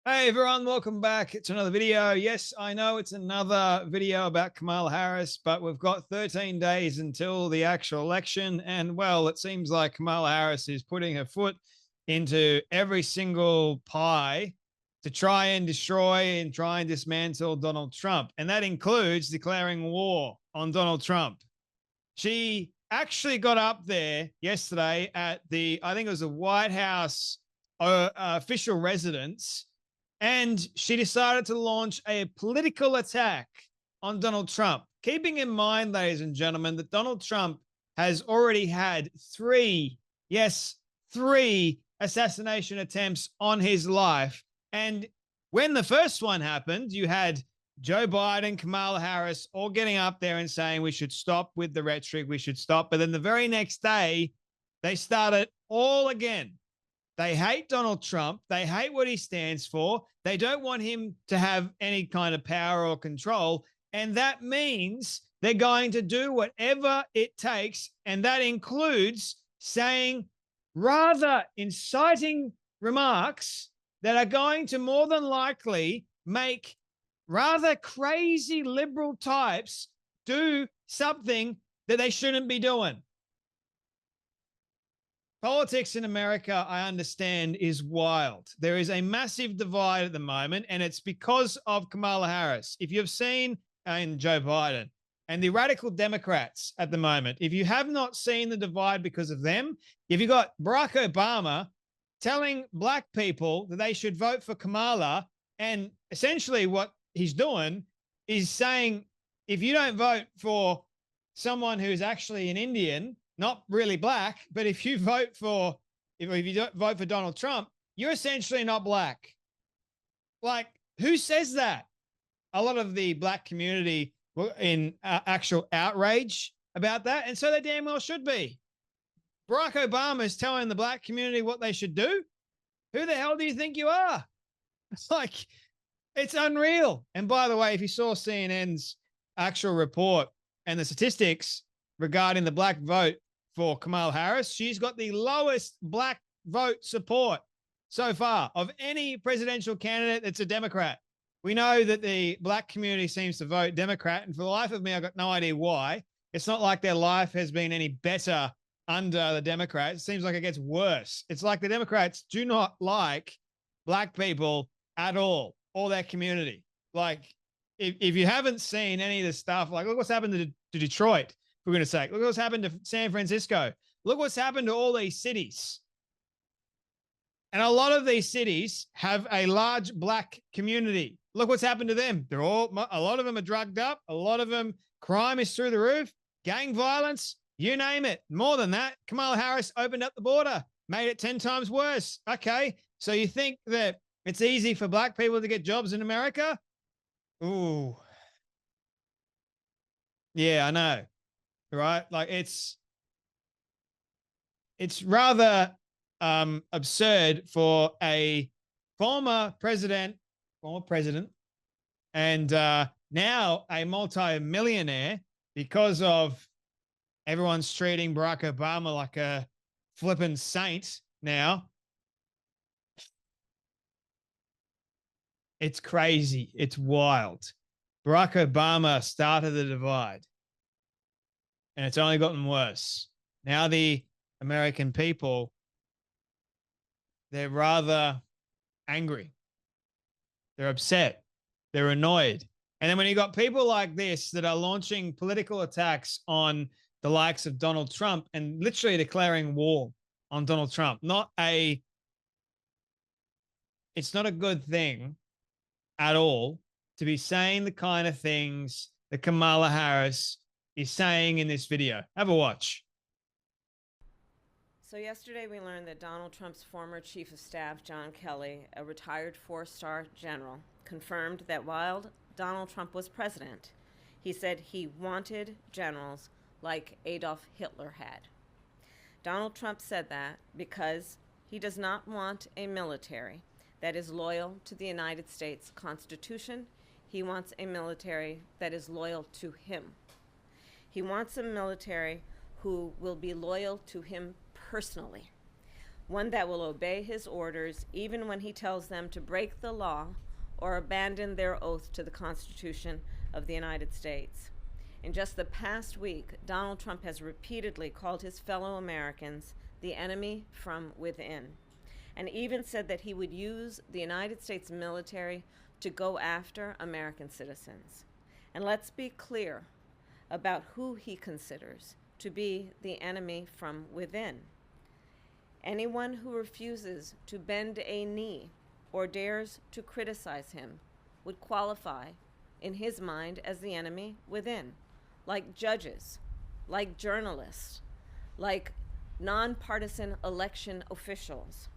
Hey everyone, welcome back to another video. Yes, I know it's another video about Kamala Harris, but we've got 13 days until the actual election. And well, it seems like Kamala Harris is putting her foot into every single pie to try and destroy and try and dismantle Donald Trump. And that includes declaring war on Donald Trump. She actually got up there yesterday at I think it was the White House official residence, and she decided to launch a political attack on Donald Trump. Keeping in mind, ladies and gentlemen, that Donald Trump has already had three, yes, three assassination attempts on his life. And when the first one happened, you had Joe Biden, Kamala Harris all getting up there and saying we should stop with the rhetoric, we should stop. But then the very next day, they started all again. They hate Donald Trump. They hate what he stands for. They don't want him to have any kind of power or control. And that means they're going to do whatever it takes. And that includes saying rather inciting remarks that are going to more than likely make rather crazy liberal types do something that they shouldn't be doing. Politics in America, I understand, is wild. There is a massive divide at the moment, and it's because of Kamala Harris. If you've seen and Joe Biden and the radical Democrats at the moment, if you have not seen the divide because of them, if you got Barack Obama telling black people that they should vote for Kamala, and essentially what he's doing is saying, if you don't vote for someone who's actually an Indian, not really black, but if you vote for if you don't vote for Donald Trump, you're essentially not black. Like, who says that? A lot of the black community were in actual outrage about that, and so they damn well should be. Barack Obama is telling the black community what they should do. Who the hell do you think you are? It's like, it's unreal. And by the way, if you saw CNN's actual report and the statistics regarding the black vote for Kamala Harris, she's got the lowest black vote support so far of any presidential candidate that's a Democrat. We know that the black community seems to vote Democrat, and for the life of me, I've got no idea why. It's not like their life has been any better under the Democrats. It seems like it gets worse. It's like the Democrats do not like black people at all, or their community. Like, if you haven't seen any of this stuff, like, look what's happened to Detroit, for goodness sake. Look what's happened to San Francisco. Look what's happened to all these cities. And a lot of these cities have a large black community. Look what's happened to them. A lot of them are drugged up. A lot of them, crime is through the roof, gang violence, you name it. More than that, Kamala Harris opened up the border, made it 10 times worse. Okay, so you think that it's easy for black people to get jobs in America? Ooh. Yeah, I know. Right? Like, it's rather absurd for a former president, and now a multi-millionaire, because of everyone's treating Barack Obama like a flippin' saint now. It's crazy. It's wild. Barack Obama started the divide, and it's only gotten worse. Now the American people, they're rather angry. They're upset. They're annoyed. And then when you got people like this that are launching political attacks on the likes of Donald Trump and literally declaring war on Donald Trump, it's not a good thing at all to be saying the kind of things that Kamala Harris is saying in this video. Have a watch. So yesterday we learned that Donald Trump's former chief of staff, John Kelly, a retired four-star general, confirmed that while Donald Trump was president, he said he wanted generals like Adolf Hitler had. Donald Trump said that because he does not want a military that is loyal to the United States Constitution. He wants a military that is loyal to him. He wants a military who will be loyal to him personally. one that will obey his orders even when he tells them to break the law or abandon their oath to the Constitution of the United States. In just the past week, Donald Trump has repeatedly called his fellow Americans the enemy from within, and even said that he would use the United States military to go after American citizens. And let's be clear about who he considers to be the enemy from within. Anyone who refuses to bend a knee or dares to criticize him would qualify, in his mind, as the enemy within, like judges, like journalists, like nonpartisan election officials.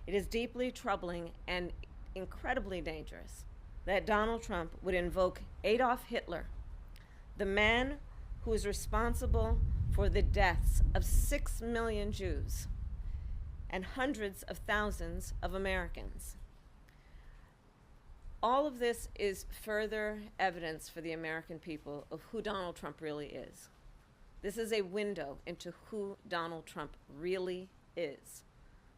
It is deeply troubling and incredibly dangerous that Donald Trump would invoke Adolf Hitler, the man who is responsible for the deaths of 6 million Jews and hundreds of thousands of Americans. All of this is further evidence for the American people of who Donald Trump really is. This is a window into who Donald Trump really is,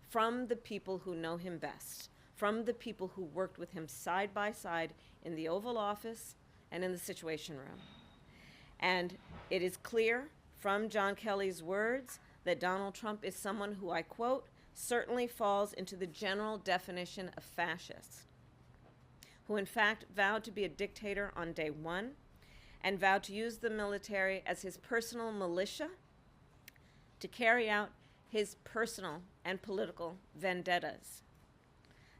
from the people who know him best, from the people who worked with him side by side in the Oval Office and in the Situation Room. And it is clear from John Kelly's words that Donald Trump is someone who, I quote, certainly falls into the general definition of fascist, who in fact vowed to be a dictator on day one and vowed to use the military as his personal militia to carry out his personal and political vendettas.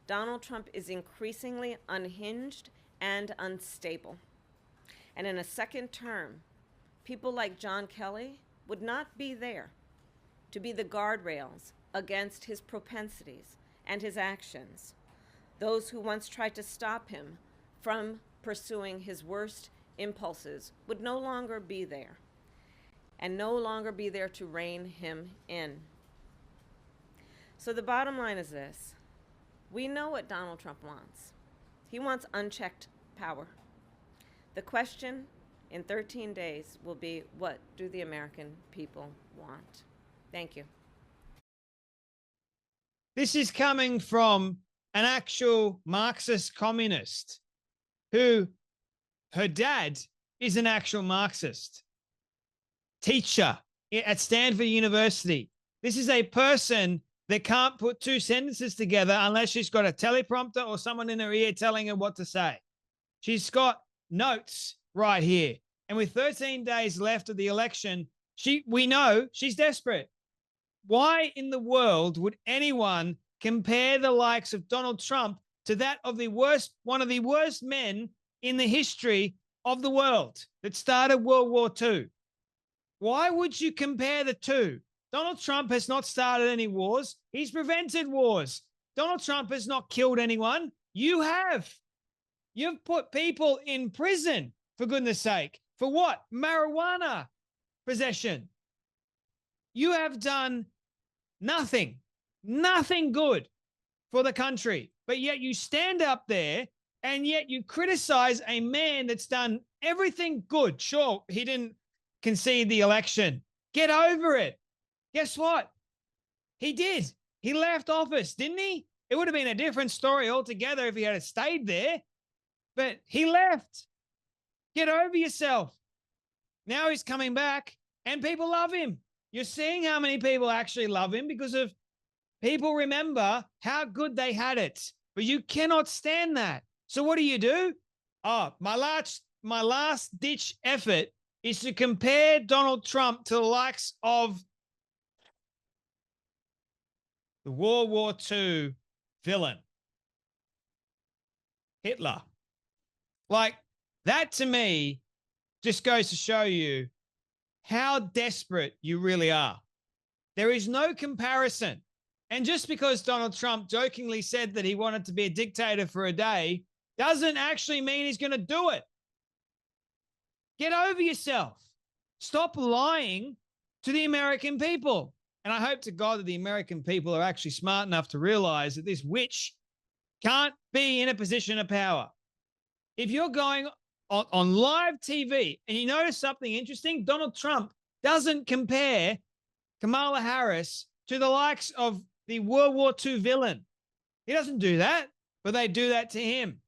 Donald Trump is increasingly unhinged and unstable. And in a second term, people like John Kelly would not be there to be the guardrails against his propensities and his actions. Those who once tried to stop him from pursuing his worst impulses would no longer be there, and no longer be there to rein him in. So the bottom line is this. We know what Donald Trump wants. He wants unchecked power. The question in 13 days will be, what do the American people want? Thank you. This is coming from an actual Marxist communist who, her dad is an actual Marxist teacher at Stanford University. This is a person that can't put two sentences together unless she's got a teleprompter or someone in her ear telling her what to say. She's got notes right here. And with 13 days left of the election, we know she's desperate. Why in the world would anyone compare the likes of Donald Trump to that of one of the worst men in the history of the world that started World War II? Why would you compare the two? Donald Trump has not started any wars. He's prevented wars. Donald Trump has not killed anyone. You have. You've put people in prison, for goodness sake. For what? Marijuana possession. You have done nothing good for the country. But yet you stand up there and yet you criticize a man that's done everything good. Sure, he didn't concede the election. Get over it. Guess what? He did. He left office, didn't he? It would have been a different story altogether if he had stayed there. But he left. Get over yourself. Now he's coming back and people love him. You're seeing how many people actually love him because of people remember how good they had it. But you cannot stand that. So what do? Oh, my last ditch effort is to compare Donald Trump to the likes of the World War II villain, Hitler. Like, that to me just goes to show you how desperate you really are. There is no comparison. And just because Donald Trump jokingly said that he wanted to be a dictator for a day doesn't actually mean he's going to do it. Get over yourself. Stop lying to the American people. And I hope to God that the American people are actually smart enough to realize that this witch can't be in a position of power. If you're going on live TV and you notice something interesting, Donald Trump doesn't compare Kamala Harris to the likes of the World War II villain. He doesn't do that, but they do that to him.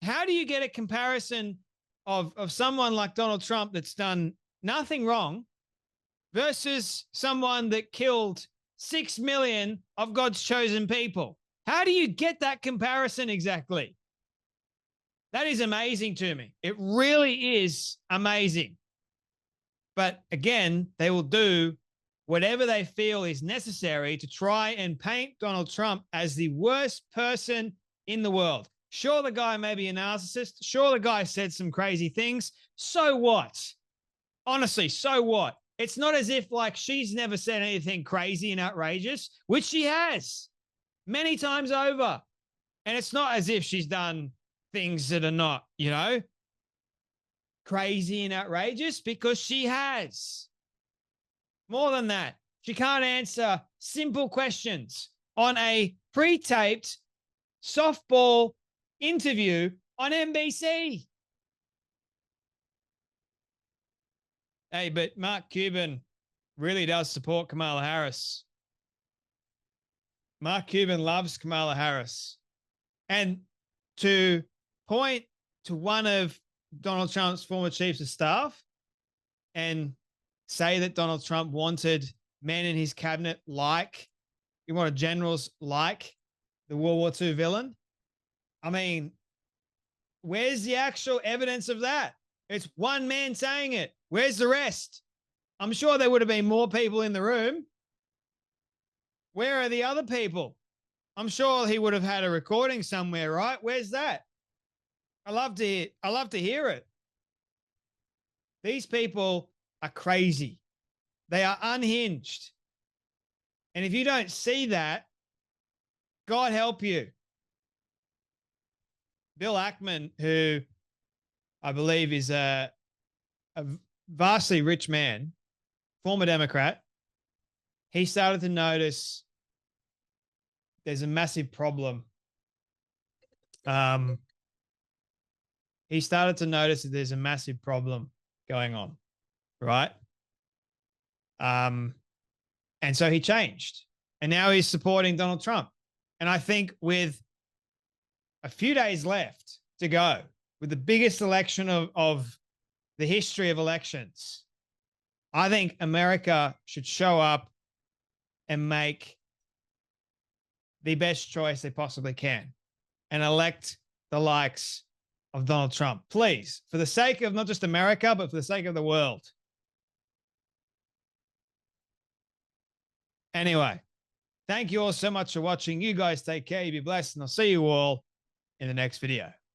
How do you get a comparison of someone like Donald Trump that's done nothing wrong versus someone that killed 6 million of God's chosen people? How do you get that comparison exactly? That is amazing to me. It really is amazing. But again, they will do whatever they feel is necessary to try and paint Donald Trump as the worst person in the world. Sure, the guy may be a narcissist. Sure, the guy said some crazy things. So what? Honestly, so what? It's not as if like she's never said anything crazy and outrageous, which she has many times over. And it's not as if she's done things that are not, crazy and outrageous, because she has. More than that, she can't answer simple questions on a pre-taped softball interview on NBC. Hey, but Mark Cuban really does support Kamala Harris. Mark Cuban loves Kamala Harris. And to point to one of Donald Trump's former chiefs of staff and say that Donald Trump wanted men in his cabinet he wanted generals like the World War II villain. I mean, where's the actual evidence of that? It's one man saying it. Where's the rest? I'm sure there would have been more people in the room. Where are the other people? I'm sure he would have had a recording somewhere, right? Where's that? I love to hear it. These people are crazy. They are unhinged. And if you don't see that, God help you. Bill Ackman, who I believe is a vastly rich man, former Democrat, he started to notice there's a massive problem. He started to notice that there's a massive problem going on, right? And so he changed. And now he's supporting Donald Trump. And I think with a few days left to go, with the biggest election of the history of elections, I think America should show up and make the best choice they possibly can and elect the likes of Donald Trump. Please, for the sake of not just America, but for the sake of the world. Anyway, thank you all so much for watching. You guys take care. You be blessed, and I'll see you all in the next video.